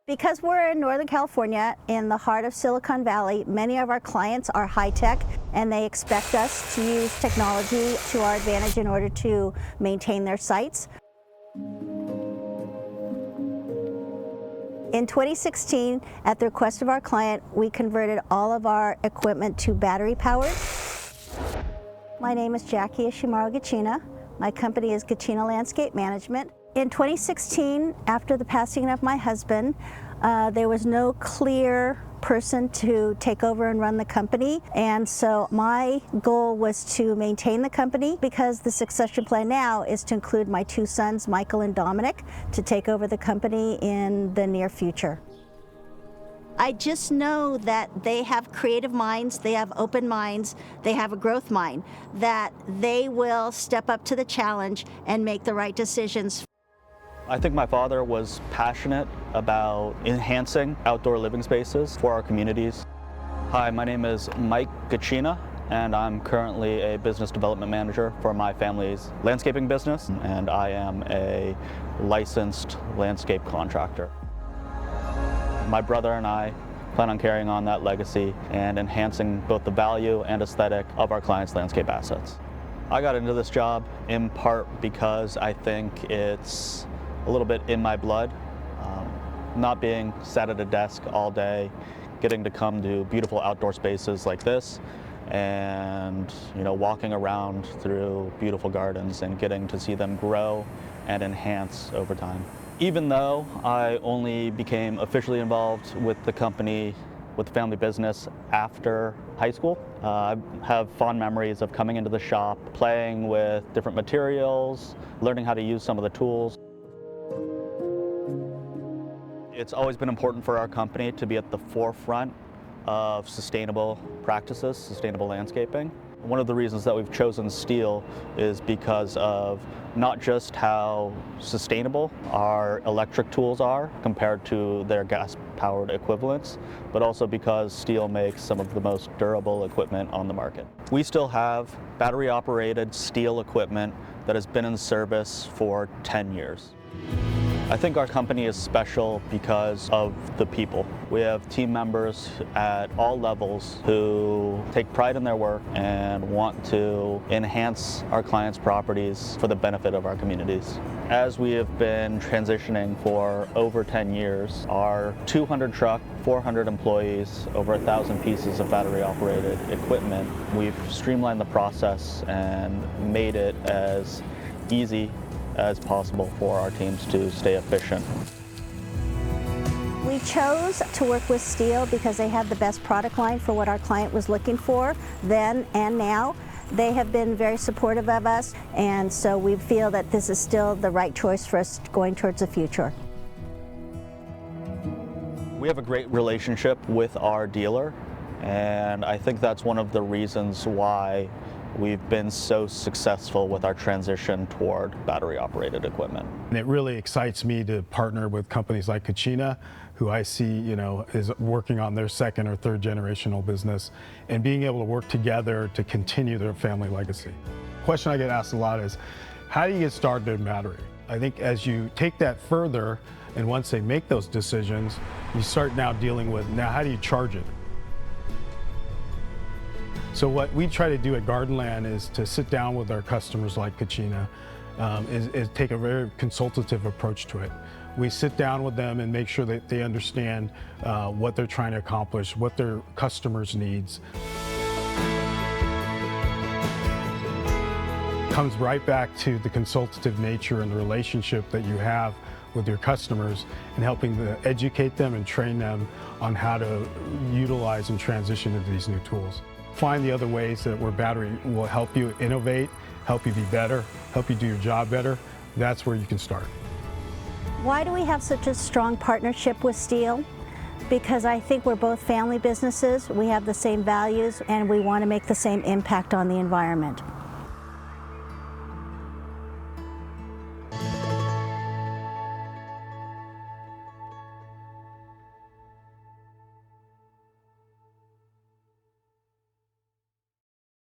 Because we're in Northern California, in the heart of Silicon Valley, many of our clients are high-tech and they expect us to use technology to our advantage in order to maintain their sites. In 2016, at the request of our client, we converted all of our equipment to battery-powered. My name is Jackie Ishimaro Gachina. My company is Gachina Landscape Management. In 2016, after the passing of my husband, there was no clear person to take over and run the company, and so my goal was to maintain the company, because the succession plan now is to include my two sons, Michael and Dominic, to take over the company in the near future. I just know that they have creative minds, they have open minds, they have a growth mind, that they will step up to the challenge and make the right decisions. I think my father was passionate about enhancing outdoor living spaces for our communities. Hi, my name is Mike Gachina, and I'm currently a business development manager for my family's landscaping business, and I am a licensed landscape contractor. My brother and I plan on carrying on that legacy and enhancing both the value and aesthetic of our clients' landscape assets. I got into this job in part because I think it's a little bit in my blood. Not being sat at a desk all day, getting to come to beautiful outdoor spaces like this, and walking around through beautiful gardens and getting to see them grow and enhance over time. Even though I only became officially involved with the company, with the family business after high school, I have fond memories of coming into the shop, playing with different materials, learning how to use some of the tools. It's always been important for our company to be at the forefront of sustainable practices, sustainable landscaping. One of the reasons that we've chosen STIHL is because of not just how sustainable our electric tools are compared to their gas-powered equivalents, but also because STIHL makes some of the most durable equipment on the market. We still have battery-operated STIHL equipment that has been in service for 10 years. I think our company is special because of the people. We have team members at all levels who take pride in their work and want to enhance our clients' properties for the benefit of our communities. As we have been transitioning for over 10 years, our 200 truck, 400 employees, over 1,000 pieces of battery-operated equipment, we've streamlined the process and made it as easy as possible for our teams to stay efficient. We chose to work with STIHL because they had the best product line for what our client was looking for then and now. They have been very supportive of us, and so we feel that this is still the right choice for us going towards the future. We have a great relationship with our dealer, and I think that's one of the reasons why we've been so successful with our transition toward battery-operated equipment. And it really excites me to partner with companies like Gachina, who I see, is working on their second or third generational business, and being able to work together to continue their family legacy. The question I get asked a lot is, how do you get started in battery? I think as you take that further, and once they make those decisions, you start now dealing with, now how do you charge it? So what we try to do at Gardenland is to sit down with our customers like Gachina, is take a very consultative approach to it. We sit down with them and make sure that they understand what they're trying to accomplish, what their customers' needs. Comes right back to the consultative nature and the relationship that you have with your customers, and helping to educate them and train them on how to utilize and transition into these new tools. Find the other ways that where battery will help you innovate, help you be better, help you do your job better. That's where you can start. Why do we have such a strong partnership with STIHL? Because I think we're both family businesses, we have the same values, and we want to make the same impact on the environment.